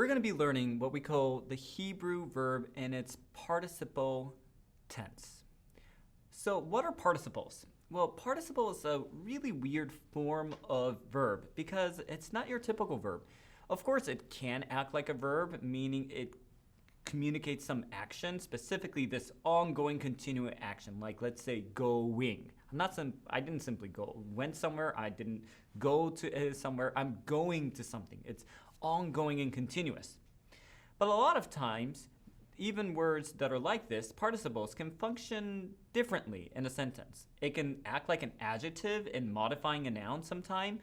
we're going to be learning what we call the Hebrew verb in its participle tense. So what are participles? Well, participle is a really weird form of verb because it's not your typical verb. Of course, it can act like a verb, meaning it communicates some action, specifically this ongoing continuing action, like let's say going. I didn't simply go, went somewhere, I didn't go to somewhere, I'm going to something. It's ongoing and continuous. But a lot of times, even words that are like this, participles, can function differently in a sentence. It can act like an adjective in modifying a noun sometime.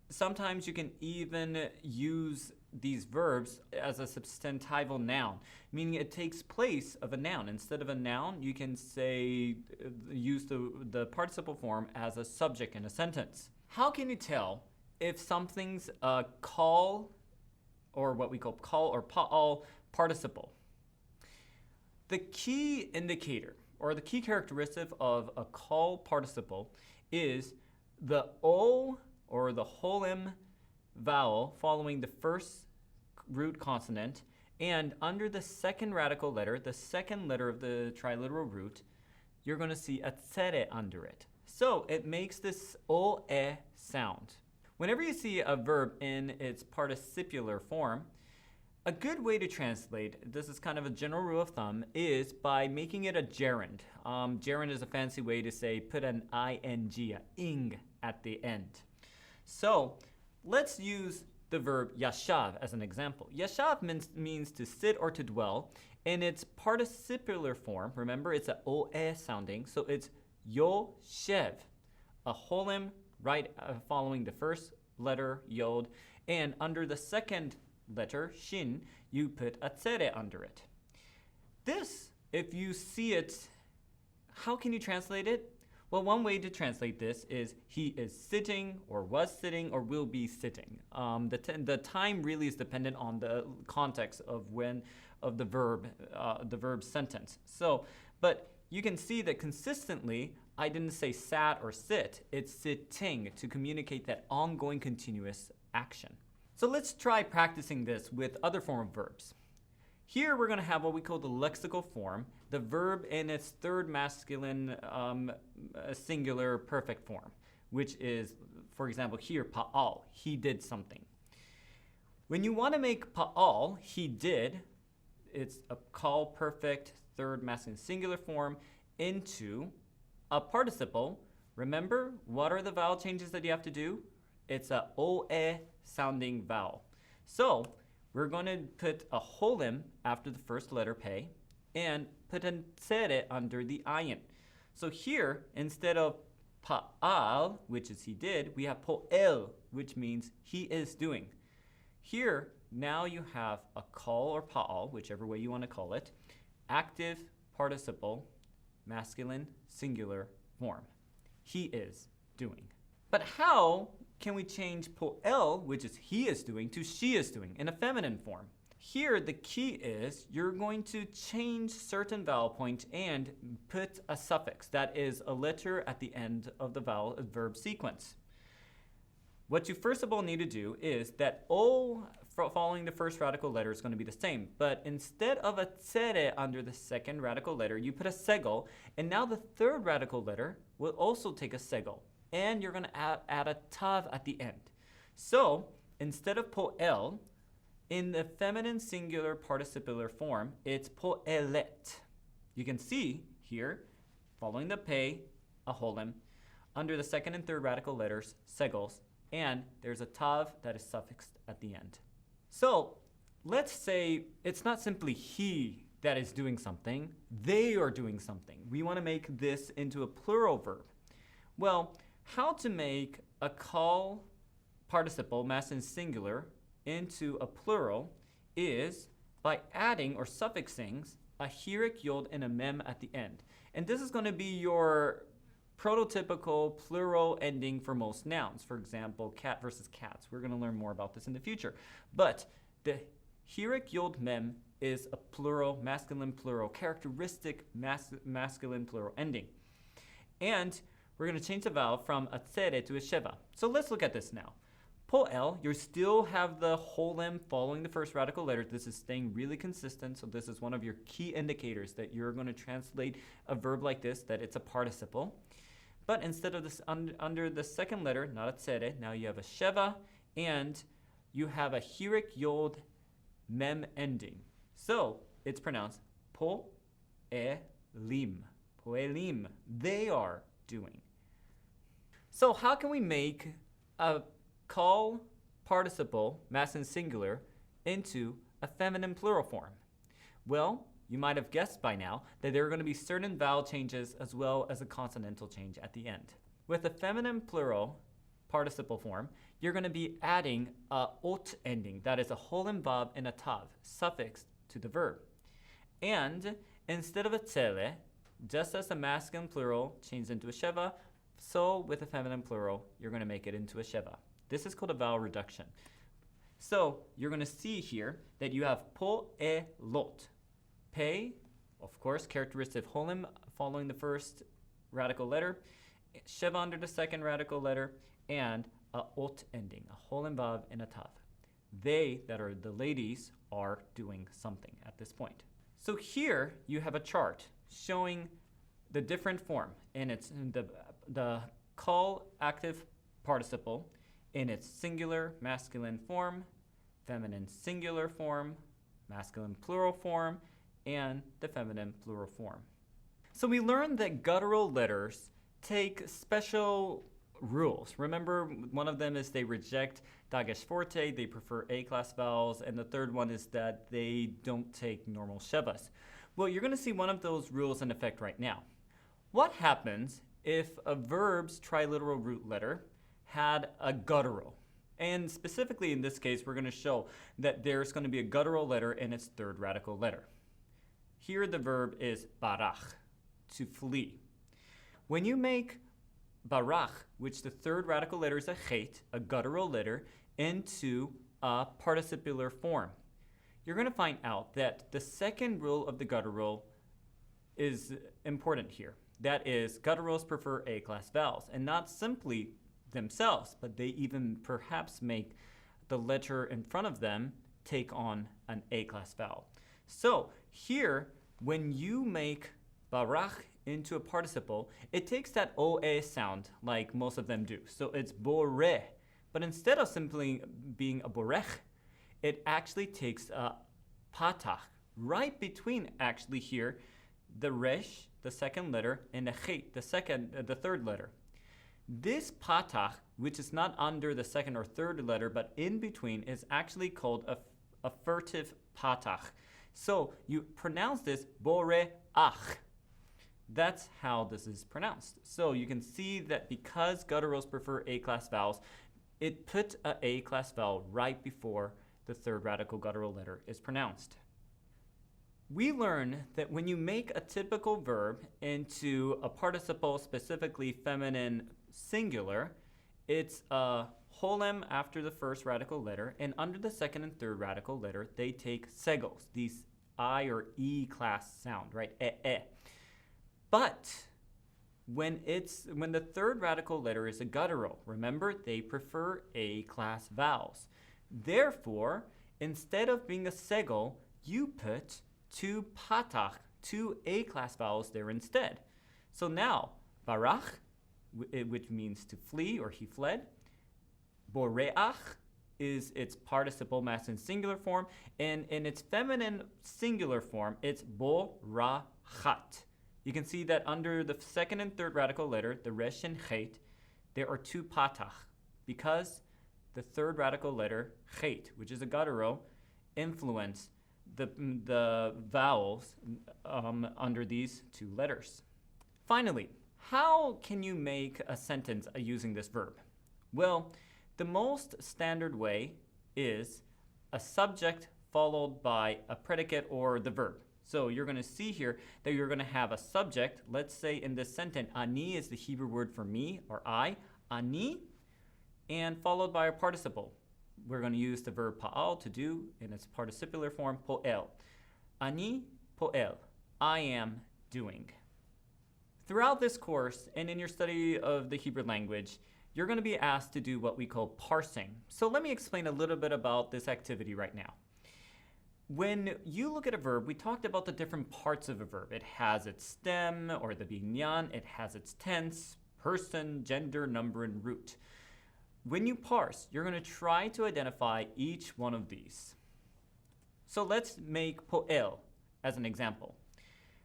Sometimes you can even use these verbs as a substantival noun, meaning it takes place of a noun. Instead of a noun, you can say, use the participle form as a subject in a sentence. How can you tell if something's a call, or what we call call or Paal participle? The key indicator, or the key characteristic of a call participle is the O, or the holem vowel following the first root consonant, and under the second radical letter, the second letter of the triliteral root, you're going to see a tsere under it. So it makes this o-e sound. Whenever you see a verb in its participular form, a good way to translate, this is kind of a general rule of thumb, is by making it a gerund. Gerund is a fancy way to say put an ing, ing at the end. So let's use the verb yashav as an example. Yashav means to sit or to dwell. In its participular form, remember it's a o-e sounding, so it's yoshev, a holem right following the first letter yod, and under the second letter shin, you put a tsere under it. This, if you see it, how can you translate it? Well, one way to translate this is he is sitting, or was sitting, or will be sitting. The time really is dependent on the context of the verb sentence. So, but you can see that consistently, I didn't say sat or sit. It's sitting to communicate that ongoing continuous action. So let's try practicing this with other form of verbs. Here we're going to have what we call the lexical form, the verb in its third masculine singular perfect form, which is, for example, here, Paal, he did something. When you want to make Paal, he did, it's a call perfect third masculine singular form into a participle. Remember, what are the vowel changes that you have to do? It's a o-e sounding vowel. So we're going to put a holem after the first letter pei and put a tsere under the ayin. So here, instead of Paal, which is he did, we have poel, which means he is doing. Here, now you have a call or Paal, whichever way you want to call it, active participle, masculine singular form. He is doing. But how can we change poel, which is he is doing, to she is doing in a feminine form? Here, the key is you're going to change certain vowel point and put a suffix, that is a letter at the end of the verb sequence. What you first of all need to do is that O following the first radical letter is going to be the same, but instead of a tsere under the second radical letter, you put a segel, and now the third radical letter will also take a segel, and you're going to add a tav at the end. So instead of poel, in the feminine singular participular form, it's poelet. You can see here, following the pei, a holem, under the second and third radical letters, segels, and there's a tav that is suffixed at the end. So let's say it's not simply he that is doing something, they are doing something. We want to make this into a plural verb. Well, how to make a call participle, masculine singular, into a plural is by adding or suffixing a hirik yod and a mem at the end. And this is going to be your prototypical plural ending for most nouns. For example, cat versus cats. We're going to learn more about this in the future. But the hirik yod mem is a plural, masculine plural, characteristic masculine plural ending. And we're going to change the vowel from a tsere to a sheva. So let's look at this now. Poel, you still have the whole M following the first radical letter. This is staying really consistent, so this is one of your key indicators that you're going to translate a verb like this, that it's a participle. But instead of this under the second letter, not a tsere, now you have a sheva, and you have a hirik yod mem ending. So it's pronounced po'elim. Po'elim. They are doing. So how can we make a call participle, masculine singular, into a feminine plural form? Well, you might have guessed by now that there are going to be certain vowel changes as well as a consonantal change at the end. With a feminine plural participle form, you're going to be adding a ot ending, that is a holem vav and a tav, suffix to the verb. And instead of a tsele, just as the masculine plural changed into a sheva, so with a feminine plural, you're going to make it into a sheva. This is called a vowel reduction. So you're going to see here that you have po'elot. Pe, of course, characteristic holem following the first radical letter, sheva under the second radical letter, and a ot ending, a holem vav and a tav. They, that are the ladies, are doing something at this point. So here you have a chart showing the different form, and it's in the call active participle in its singular masculine form, feminine singular form, masculine plural form, and the feminine plural form. So we learned that guttural letters take special rules. Remember, one of them is they reject dagesh forte, they prefer A-class vowels, and the third one is that they don't take normal shevas. Well, you're going to see one of those rules in effect right now. What happens if a verb's triliteral root letter had a guttural? And specifically in this case, we're going to show that there's going to be a guttural letter in its third radical letter. Here the verb is barach, to flee. When you make barach, which the third radical letter is a chet, a guttural letter, into a participular form, you're going to find out that the second rule of the guttural is important here. That is, gutturals prefer A-class vowels, and not simply themselves, but they even perhaps make the letter in front of them take on an A-class vowel. So here, when you make barach into a participle, it takes that OA sound like most of them do. So it's boreh. But instead of simply being a borech, it actually takes a patach right between actually here the resh, the second letter, and the chet, the third letter. This patach, which is not under the second or third letter, but in between, is actually called a furtive patach. So you pronounce this boreach. That's how this is pronounced. So you can see that because gutturals prefer A-class vowels, it put an A-class vowel right before the third radical guttural letter is pronounced. We learn that when you make a typical verb into a participle, specifically feminine singular, it's a holem after the first radical letter, and under the second and third radical letter, they take segos, these I or E class sound, right? But when the third radical letter is a guttural, remember, they prefer A class vowels. Therefore, instead of being a segol, you put two patach, two A class vowels there instead. So now, barach, which means to flee or he fled. Boreach is its participle masculine singular form, and in its feminine singular form, it's borachat. You can see that under the second and third radical letter, the resh and chet, there are two patach, because the third radical letter, chet, which is a guttural, influence the vowels under these two letters. Finally, how can you make a sentence using this verb? Well, the most standard way is a subject followed by a predicate or the verb. So you're going to see here that you're going to have a subject. Let's say in this sentence, ani is the Hebrew word for me or I, ani, and followed by a participle. We're going to use the verb paal, to do, in its participular form, poel. Ani poel, I am doing. Throughout this course and in your study of the Hebrew language, you're going to be asked to do what we call parsing. So let me explain a little bit about this activity right now. When you look at a verb, we talked about the different parts of a verb. It has its stem, or the binyan, it has its tense, person, gender, number, and root. When you parse, you're going to try to identify each one of these. So let's make poel as an example.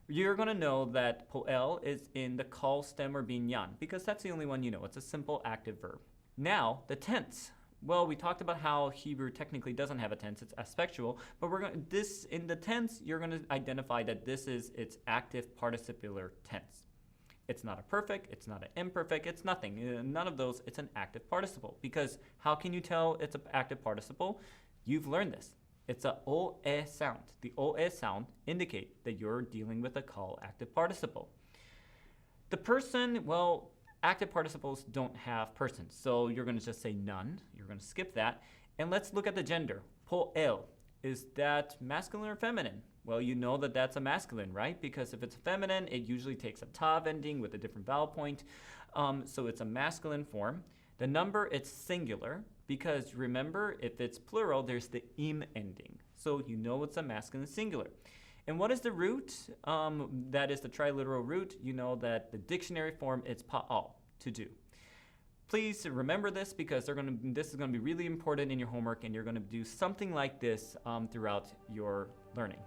You're going to know that poel is in the call, stem, or binyan, because that's the only one you know. It's a simple active verb. Now, the tense. Well, we talked about how Hebrew technically doesn't have a tense, it's aspectual, but in the tense, you're going to identify that this is its active participular tense. It's not a perfect, it's not an imperfect, it's nothing. None of those, it's an active participle. Because how can you tell it's an active participle? You've learned this. It's a OE sound. The OE sound indicate that you're dealing with a call active participle. The person, well, active participles don't have persons, so you're going to just say none. You're going to skip that. And let's look at the gender. Poel, is that masculine or feminine? Well, you know that that's a masculine, right? Because if it's feminine, it usually takes a tav ending with a different vowel point. So it's a masculine form. The number, it's singular, because remember, if it's plural, there's the im ending. So you know it's a masculine singular. And what is the root? That is the triliteral root. You know that the dictionary form is Paal, to do. Please remember this, because this is going to be really important in your homework, and you're going to do something like this throughout your learning.